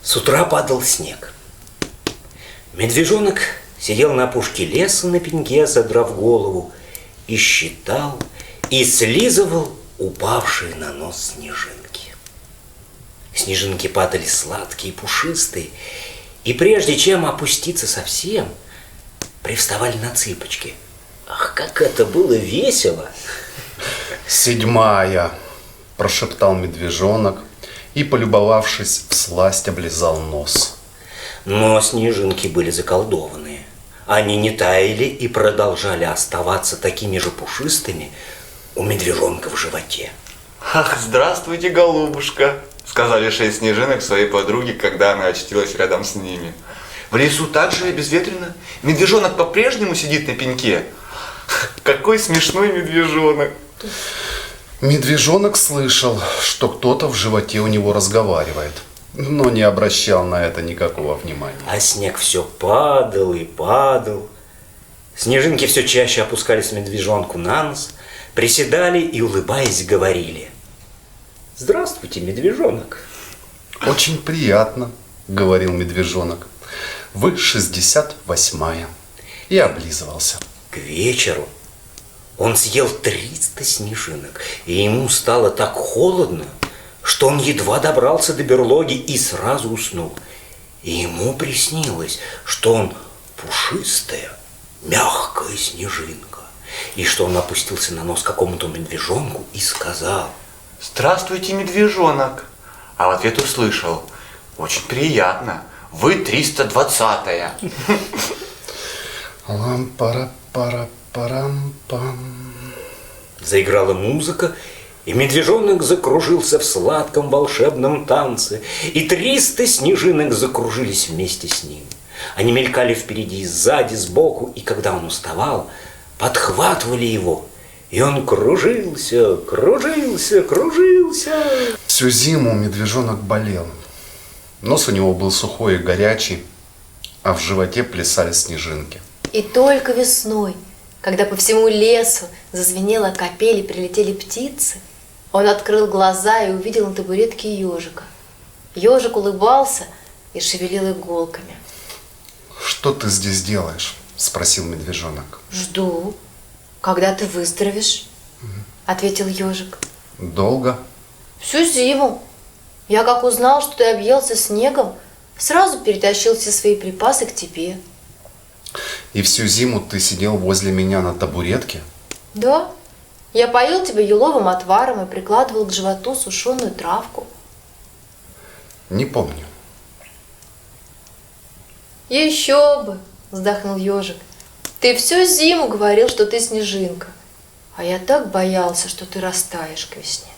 С утра падал снег. Медвежонок сидел на опушке леса на пеньке, задрав голову, и считал, и слизывал упавшие на нос снежинки. Снежинки падали сладкие, пушистые, и прежде чем опуститься совсем, привставали на цыпочки. Ах, как это было весело! 7-я, прошептал медвежонок и, полюбовавшись всласть, облизал нос. Но снежинки были заколдованные. Они не таяли и продолжали оставаться такими же пушистыми у медвежонка в животе. Ах, здравствуйте, голубушка, сказали 6 снежинок своей подруге, когда она очутилась рядом с ними. В лесу так же безветренно. Медвежонок по-прежнему сидит на пеньке. Какой смешной медвежонок. Медвежонок слышал, что кто-то в животе у него разговаривает, но не обращал на это никакого внимания. А снег все падал и падал. Снежинки все чаще опускались медвежонку на нос, приседали и, улыбаясь, говорили: «Здравствуйте, медвежонок». «Очень приятно», — говорил медвежонок. «Вы 68-я». И облизывался. К вечеру он съел 300 снежинок, и ему стало так холодно, что он едва добрался до берлоги и сразу уснул. И ему приснилось, что он пушистая, мягкая снежинка, и что он опустился на нос какому-то медвежонку и сказал: «Здравствуйте, медвежонок». А в ответ услышал: «Очень приятно, вы 320-я». Лам-пара-пара-парам-пам. Заиграла музыка, и медвежонок закружился в сладком волшебном танце, и 300 снежинок закружились вместе с ним. Они мелькали впереди, сзади, сбоку, и когда он уставал, подхватывали его, и он кружился, кружился, кружился. Всю зиму медвежонок болел. Нос у него был сухой и горячий, а в животе плясали снежинки. И только весной, когда по всему лесу зазвенела капель и прилетели птицы, он открыл глаза и увидел на табуретке ежика. Ежик улыбался и шевелил иголками. «Что ты здесь делаешь?» – спросил медвежонок. «Жду, когда ты выздоровеешь», – ответил ежик. «Долго?» «Всю зиму. Я как узнал, что ты объелся снегом, сразу перетащил все свои припасы к тебе». «И всю зиму ты сидел возле меня на табуретке?» «Да. Я поил тебя еловым отваром и прикладывал к животу сушеную травку». «Не помню». «Еще бы!» – вздохнул ежик. «Ты всю зиму говорил, что ты снежинка, а я так боялся, что ты растаешь к весне».